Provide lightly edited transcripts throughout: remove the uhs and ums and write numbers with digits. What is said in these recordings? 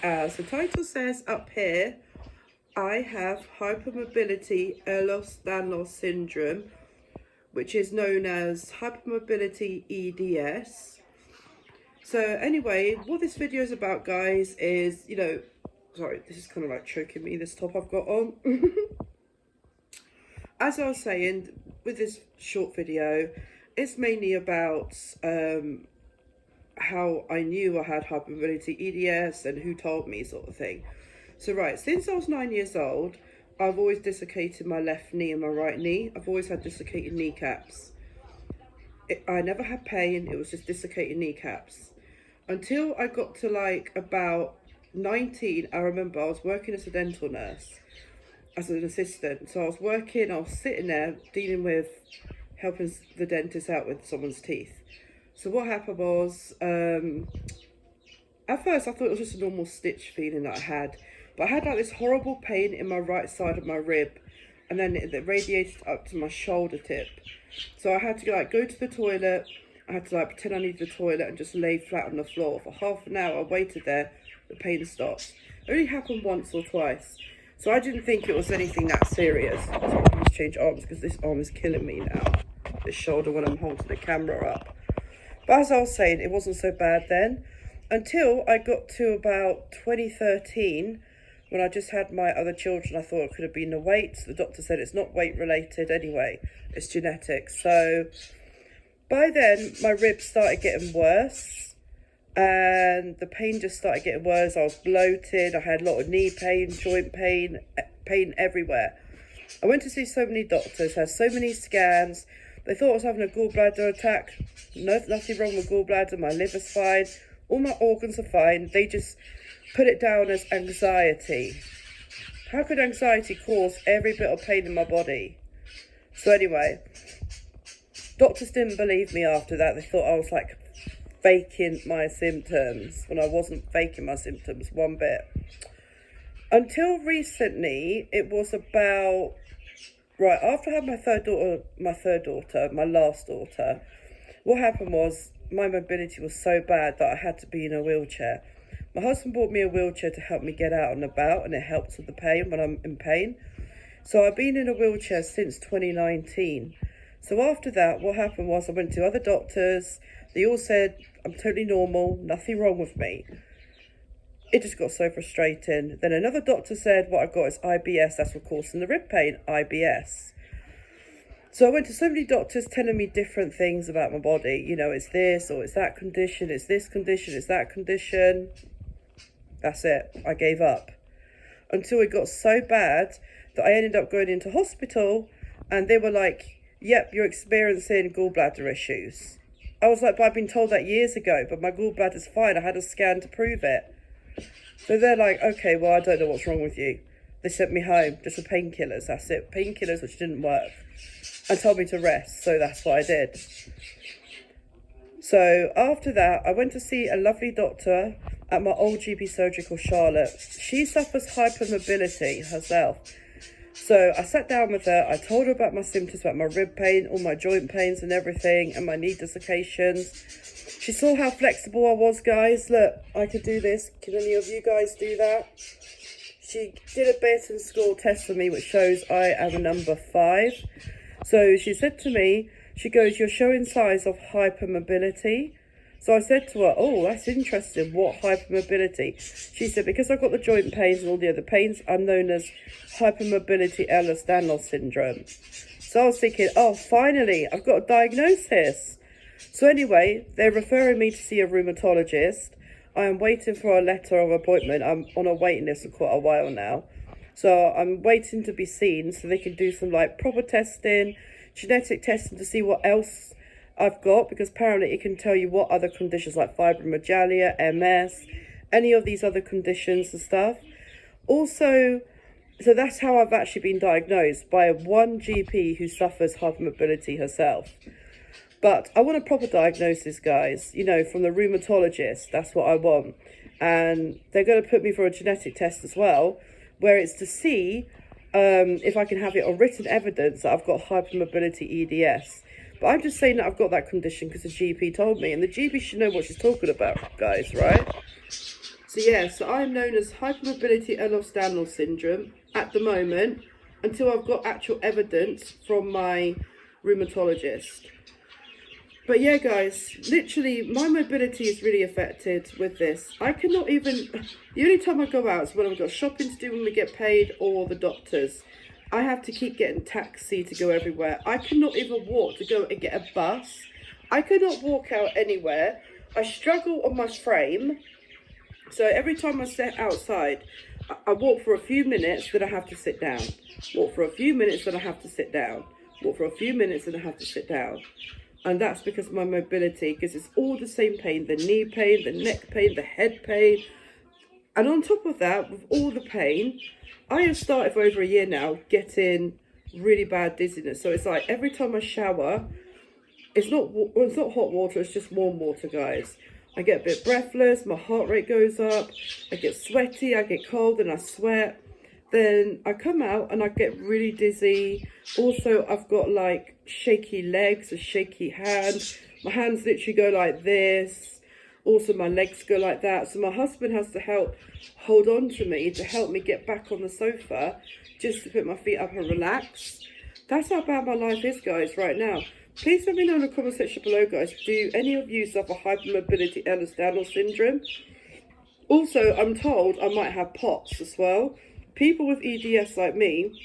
As the title says up here, I have hypermobility Ehlers-Danlos syndrome, which is known as hypermobility EDS. So anyway, what this video is about, guys, is, sorry, this is kind of like choking me, this top I've got on. As I was saying, with this short video, it's mainly about how I knew I had hypermobility EDS and who told me, sort of thing. So right, since I was 9 years old, I've always dislocated my left knee and my right knee. I've always had dislocated kneecaps. I never had pain, it was just dislocated kneecaps. Until I got to like about 19, I remember I was working as a dental nurse, as an assistant. So I was sitting there dealing with, helping the dentist out with someone's teeth. So what happened was, at first I thought it was just a normal stitch feeling that I had. But I had like this horrible pain in my right side of my rib. And then it radiated up to my shoulder tip. So I had to like go to the toilet. I had to like pretend I needed the toilet and just lay flat on the floor. For half an hour I waited there, the pain stopped. It only happened once or twice. So I didn't think it was anything that serious. So I just change arms because this arm is killing me now. This shoulder when I'm holding the camera up. But as I was saying, it wasn't so bad then. Until I got to about 2013, when I just had my other children. I thought it could have been the weight. The doctor said it's not weight related anyway, it's genetic. So by then my ribs started getting worse and the pain just started getting worse. I was bloated, I had a lot of knee pain, joint pain, pain everywhere. I went to see so many doctors, had so many scans. They thought I was having a gallbladder attack. No, nothing wrong with gallbladder, my liver's fine, all my organs are fine. They just put it down as anxiety. How could anxiety cause every bit of pain in my body? So anyway, doctors didn't believe me after that. They thought I was like faking my symptoms, when I wasn't faking my symptoms one bit. Until recently, it was about, right after I had my last daughter, what happened was my mobility was so bad that I had to be in a wheelchair. My husband bought me a wheelchair to help me get out and about, and it helps with the pain when I'm in pain. So I've been in a wheelchair since 2019. So after that, what happened was I went to other doctors. They all said I'm totally normal, nothing wrong with me. It just got so frustrating. Then another doctor said what I got is IBS, that's what causing the rib pain, IBS. So I went to so many doctors telling me different things about my body. It's this or it's that condition, it's this condition, it's that condition. That's it. I gave up. Until it got so bad that I ended up going into hospital and they were like, yep, you're experiencing gallbladder issues. I was like, but I've been told that years ago, but my gallbladder's fine. I had a scan to prove it. So they're like, okay, well, I don't know what's wrong with you. They sent me home just for painkillers. That's it. Painkillers, which didn't work. And told me to rest. So that's what I did. So after that, I went to see a lovely doctor at my old GP surgery called Charlotte. She suffers hypermobility herself. So I sat down with her, I told her about my symptoms, about my rib pain, all my joint pains and everything, and my knee dislocations. She saw how flexible I was, guys. Look, I could do this. Can any of you guys do that? She did a Bayesian score test for me, which shows I am a number 5. So she said to me, she goes, you're showing signs of hypermobility. So I said to her, oh, that's interesting. What hypermobility? She said, because I've got the joint pains and all the other pains, I'm known as hypermobility Ehlers-Danlos syndrome. So I was thinking, oh, finally, I've got a diagnosis. So anyway, they're referring me to see a rheumatologist. I am waiting for a letter of appointment. I'm on a waiting list for quite a while now. So I'm waiting to be seen so they can do some like proper testing, genetic testing to see what else I've got, because apparently it can tell you what other conditions like fibromyalgia, MS, any of these other conditions and stuff. Also, so that's how I've actually been diagnosed, by one GP who suffers hypermobility herself. But I want a proper diagnosis, guys, from the rheumatologist. That's what I want. And they're going to put me for a genetic test as well, where it's to see if I can have it on written evidence that I've got hypermobility EDS. But I'm just saying that I've got that condition because the GP told me. And the GP should know what she's talking about, guys, right? So yeah, so I'm known as hypermobility Ehlers-Danlos syndrome at the moment, until I've got actual evidence from my rheumatologist. But yeah, guys, literally my mobility is really affected with this. I cannot even, the only time I go out is when I've got shopping to do, when we get paid, or the doctors. I have to keep getting taxi to go everywhere. I cannot even walk to go and get a bus. I cannot walk out anywhere. I struggle on my frame. So every time I step outside, I walk for a few minutes, then I have to sit down. Walk for a few minutes, then I have to sit down. Walk for a few minutes, then I have to sit down. And that's because of my mobility, because it's all the same pain. The knee pain, the neck pain, the head pain. And on top of that, with all the pain, I have started for over a year now getting really bad dizziness. So it's like every time I shower, it's not hot water, it's just warm water, guys. I get a bit breathless, my heart rate goes up, I get sweaty, I get cold and I sweat. Then I come out and I get really dizzy. Also, I've got like shaky legs, a shaky hand. My hands literally go like this. Also, my legs go like that. So my husband has to hold on to me to help me get back on the sofa, just to put my feet up and relax. That's how bad my life is, guys, right now. Please let me know in the comment section below, guys. Do any of you suffer hypermobility Ehlers-Danlos syndrome? Also, I'm told I might have POTS as well. People with EDS like me,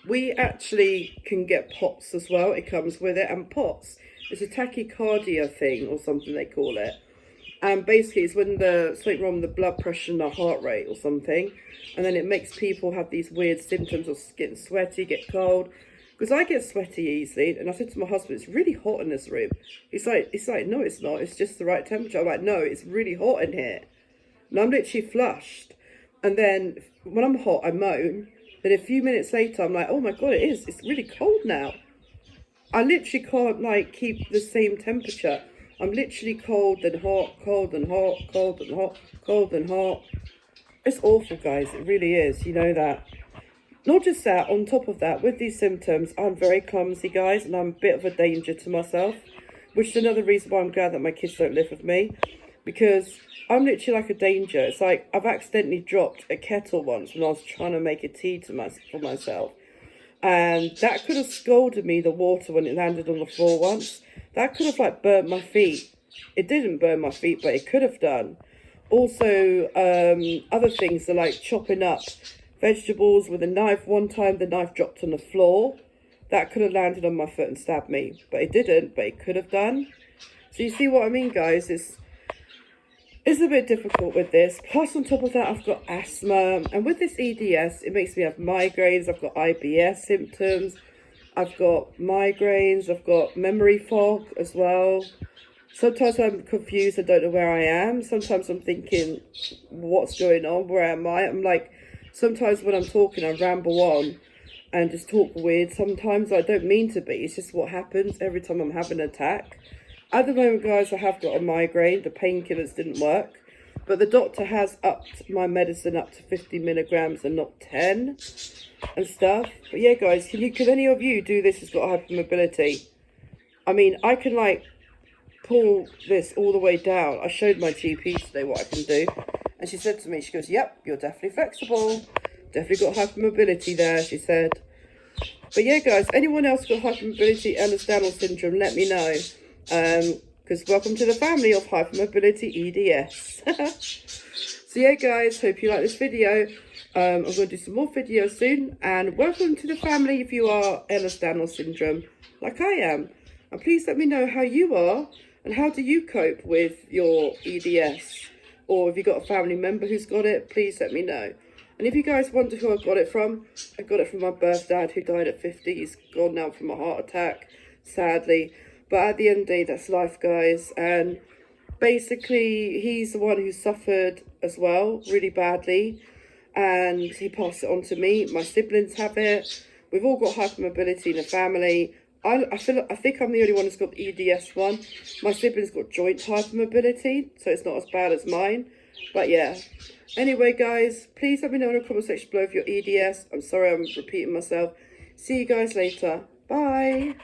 we actually can get POTS as well. It comes with it. And POTS is a tachycardia thing, or something they call it. And basically it's when something wrong with the blood pressure and the heart rate or something. And then it makes people have these weird symptoms of getting sweaty, get cold. Because I get sweaty easily. And I said to my husband, it's really hot in this room. He's like, no, it's not. It's just the right temperature. I'm like, no, it's really hot in here. And I'm literally flushed. And then when I'm hot, I moan. Then a few minutes later, I'm like, oh my God, it is. It's really cold now. I literally can't like keep the same temperature. I'm literally cold and hot, cold and hot, cold and hot, cold and hot. It's awful, guys. It really is. You know that. Not just that, on top of that, with these symptoms, I'm very clumsy, guys, and I'm a bit of a danger to myself, which is another reason why I'm glad that my kids don't live with me, because I'm literally like a danger. It's like I've accidentally dropped a kettle once when I was trying to make a tea for myself. And that could have scalded me, the water, when it landed on the floor once. That could have like burnt my feet. It didn't burn my feet, but it could have done. Also, other things are like chopping up vegetables with a knife. One time the knife dropped on the floor. That could have landed on my foot and stabbed me. But it didn't, but it could have done. So you see what I mean, guys? It's a bit difficult with this. Plus, on top of that, I've got asthma. And with this EDS, it makes me have migraines. I've got IBS symptoms. I've got migraines. I've got memory fog as well. Sometimes I'm confused. I don't know where I am. Sometimes I'm thinking, what's going on? Where am I? I'm like, sometimes when I'm talking, I ramble on and just talk weird. Sometimes I don't mean to be. It's just what happens every time I'm having an attack. At the moment, guys, I have got a migraine. The painkillers didn't work. But the doctor has upped my medicine up to 50 milligrams and not 10 and stuff. But yeah, guys, can any of you do this who's got hypermobility? I mean, I can, like, pull this all the way down. I showed my GP today what I can do. And she said to me, she goes, yep, you're definitely flexible. Definitely got hypermobility there, she said. But yeah, guys, anyone else got hypermobility Ehlers-Danlos syndrome, let me know. Because welcome to the family of hypermobility EDS. So yeah, guys, hope you like this video. I'm going to do some more videos soon. And welcome to the family if you are Ehlers-Danlos syndrome, like I am. And please let me know how you are and how do you cope with your EDS. Or if you've got a family member who's got it, please let me know. And if you guys wonder who I got it from my birth dad who died at 50. He's gone now from a heart attack, sadly. But at the end of the day, that's life, guys. And basically, he's the one who suffered as well, really badly. And he passed it on to me. My siblings have it. We've all got hypermobility in the family. I think I'm the only one who's got the EDS one. My siblings got joint hypermobility, so it's not as bad as mine. But yeah. Anyway, guys, please let me know in the comment section below if you're EDS. I'm sorry I'm repeating myself. See you guys later. Bye.